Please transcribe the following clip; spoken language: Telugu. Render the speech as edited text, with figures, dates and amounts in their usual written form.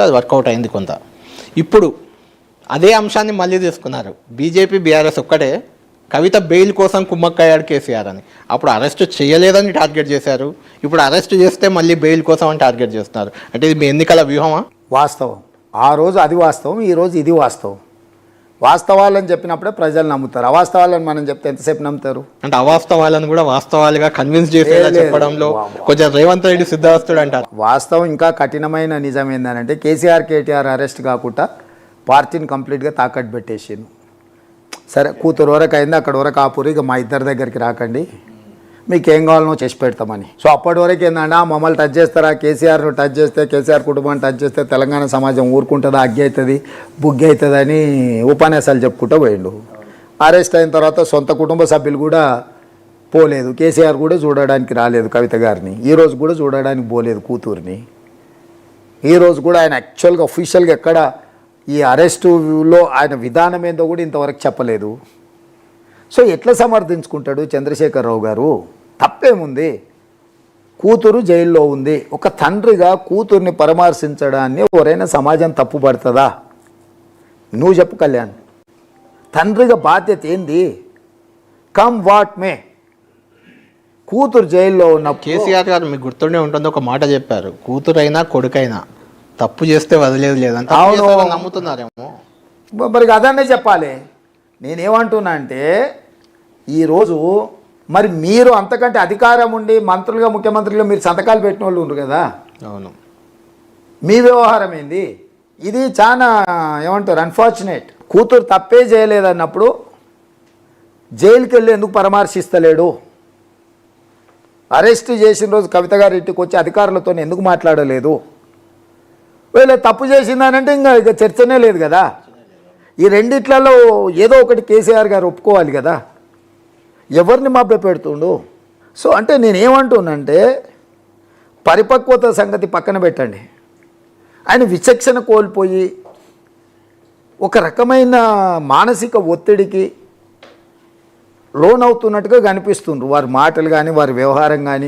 అది వర్కౌట్ అయింది కొంత. ఇప్పుడు అదే అంశాన్ని మళ్ళీ తీసుకున్నారు. బీజేపీ బీఆర్ఎస్ ఒక్కటే కవిత బెయిల్ కోసం కుమ్మక్కయ్యాడు కేసీఆర్ అని. అప్పుడు అరెస్ట్ చేయలేదని టార్గెట్ చేశారు, ఇప్పుడు అరెస్ట్ చేస్తే మళ్ళీ బెయిల్ కోసం అని టార్గెట్ చేస్తున్నారు. అంటే ఇది మీ ఎన్నికల వ్యూహమా? వాస్తవం. ఆ రోజు అది వాస్తవం, ఈరోజు ఇది వాస్తవం. వాస్తవాలని చెప్పినప్పుడే ప్రజలు నమ్ముతారు. అవాస్తవాలని మనం చెప్తే ఎంతసేపు నమ్ముతారు? అంటే అవాస్తవాలను కూడా వాస్తవాలుగా కన్విన్స్ చేసేలా చెప్పడంలో కొంచెం రేవంత్ రెడ్డి సిద్ధవస్తుడు అంటారు. వాస్తవం ఇంకా కఠినమైన నిజం ఏంటంటే కేసీఆర్ కేటీఆర్ అరెస్ట్ కాకుండా పార్టీని కంప్లీట్గా తాకట్టు పెట్టేసిండు. సరే కూతురు వరకు అయింది, అక్కడ వరకు ఆపురు, ఇక మా ఇద్దరి దగ్గరికి రాకండి, మీకు ఏం కావాలనో చేసి పెడతామని. సో అప్పటి వరకు ఏంటంటే మమ్మల్ని టచ్ చేస్తారా, కేసీఆర్ను టచ్ చేస్తే, కేసీఆర్ కుటుంబాన్ని టచ్ చేస్తే తెలంగాణ సమాజం ఊరుకుంటుందా, అగ్గి అవుతుంది బుగ్గి అవుతుంది అని ఉపన్యాసాలు చెప్పుకుంటూ పోయిండు. అరెస్ట్ అయిన తర్వాత సొంత కుటుంబ సభ్యులు కూడా పోలేదు, కేసీఆర్ కూడా చూడడానికి రాలేదు కవిత గారిని, ఈరోజు కూడా చూడడానికి పోలేదు కూతుర్ని. ఈరోజు కూడా ఆయన యాక్చువల్గా అఫీషియల్గా ఎక్కడ ఈ అరెస్టులో ఆయన విధానం ఏందో కూడా ఇంతవరకు చెప్పలేదు. సో ఎట్లా సమర్థించుకుంటాడు చంద్రశేఖరరావు గారు? తప్పేముంది? కూతురు జైల్లో ఉంది. ఒక తండ్రిగా కూతుర్ని పరామర్శించడాన్ని ఎవరైనా సమాజం తప్పుపడుతుందా? నువ్వు చెప్పు కళ్యాణ్, తండ్రిగా బాధ్యత ఏంది? కమ్ వాట్ మే, కూతురు జైల్లో ఉన్న కేసీఆర్ గారు మీకు గుర్తుండే ఉంటుంది, ఒక మాట చెప్పారు, కూతురైనా కొడుకైనా తప్పు చేస్తే వదిలేదు లేదంటే నమ్ముతున్నారేమో. మరి అదన్నే చెప్పాలి. నేనేమంటున్నా అంటే ఈరోజు మరి మీరు అంతకంటే అధికారం ఉండి మంత్రులుగా ముఖ్యమంత్రులుగా మీరు సంతకాలు పెట్టిన వాళ్ళు ఉన్నారు కదా. అవును, మీ వ్యవహారం ఏంది? ఇది చాలా ఏమంటారు అన్ఫార్చునేట్. కూతురు తప్పే చేయలేదన్నప్పుడు జైలుకి వెళ్ళి ఎందుకు పరామర్శిస్తలేడు? అరెస్ట్ చేసిన రోజు కవిత గారి ఇంటికి వచ్చి అధికారులతో ఎందుకు మాట్లాడలేదు? వీళ్ళు తప్పు చేసిందనంటే ఇంకా చర్చనే లేదు కదా. ఈ రెండిట్లలో ఏదో ఒకటి కేసీఆర్ గారు ఒప్పుకోవాలి కదా. ఎవరిని మభ్య పెడుతుండు? సో అంటే నేనేమంటున్నానంటే పరిపక్వత సంగతి పక్కన పెట్టండి, ఆయన విచక్షణ కోల్పోయి ఒక రకమైన మానసిక ఒత్తిడికి లోనవుతున్నట్టుగా కనిపిస్తుండ్రు వారి మాటలు కానీ వారి వ్యవహారం కానీ.